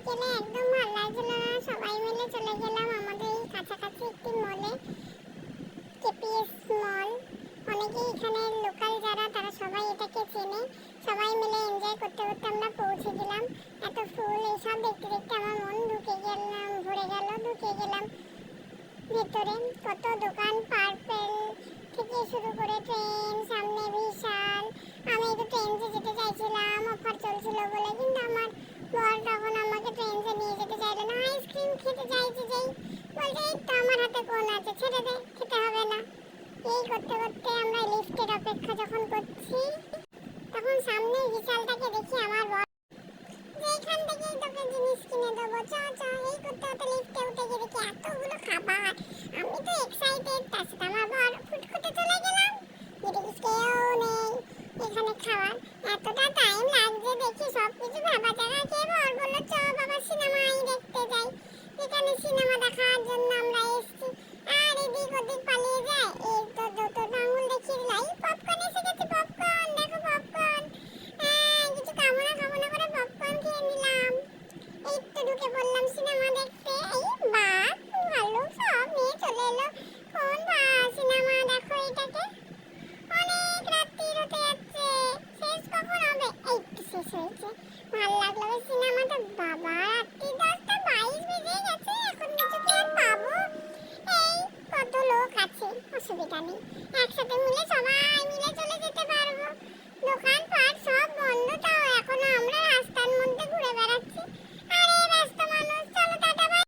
বিকেলে একদম ভালো লাগছিল না, সবাই মিলে চলে গেলাম আমাদের এই কাছাকাছি একটি মলে, কেপিএস মল। অনেকেই এখানে লোকাল যারা তারা সবাই এটাকে চেনে। সবাই মিলে এনজয় করতে করতে আমরা পৌঁছে গেলাম। এত ফুল এইসব দেখতে দেখতে আমার মন ভরে গেল। ঢুকে গেলাম ভেতরে, কত দোকান, পার্পেল থেকে শুরু করে ট্রেন, সামনে বিশাল। আমি একটু ট্রেনসে যেতে চাইছিলাম, অফার চলছিল বলে, কিন্তু আমার বর তখন আমাকে ট্রেনসে নিয়ে যেতে চাইলো না। আইসক্রিম খেতে চাইছি যেই বলছে এই তো আমার হাতে কোন আছে, ছেড়ে দে, খেতে হবে না। এই করতে করতে আমরা লিফটের অপেক্ষা যখন করছি তখন সামনে বিশালটাকে দেখি আমার বর যে এখান থেকেই তোকে জিনিস কিনে দেবো, চ চ। এই করতে করতে লিফটে উঠে গিয়ে দেখি এতগুলো খাবার। আমি তো এক্সাইটেড, তার সাথে আমার বর ফুটফুটে চলে গেলাম, যে দেখিস কেউ নেই এখানে খাওয়ার। এতটা টাইম লাগছে দেখি সবকিছু ভাবা জায়গা খেয়ে বর বললো চ বাবা সিনেমাই দেখতে যাই, এখানে সিনেমা দেখার জন্য আমরা এসেছি। আর এদিক ওদিক পালিয়ে যায়, এই তো দুটো আঙুল দেখিয়ে দিলাই, পপকর্ন এসে গেছে, পপকর্ন দেখো পপকর্ন। কিছু খাবো না করে পপকর্ন খেয়ে নিলাম। এই তো ঢুকে পড়লাম সিনেমা দেখতে। এই বাপ ভালো সব নিয়ে চলে এলো, কোন সিনেমা দেখো এটাকে, অনেক রাত্রি হতে যাচ্ছে, শেষ কখন হবে? এই তো শেষ হয়েছে, ভালো লাগলো ওই সিনেমাটা। বাবা রাত্রি 10:22 বেজে গেছে, এখন কিছু কি আর পাবো? এই কত লোক আছে, অসুবিধা নেই, একসাথে মিলে সবাই মিলে চলে যেতে পারবো। দোকান পাট সব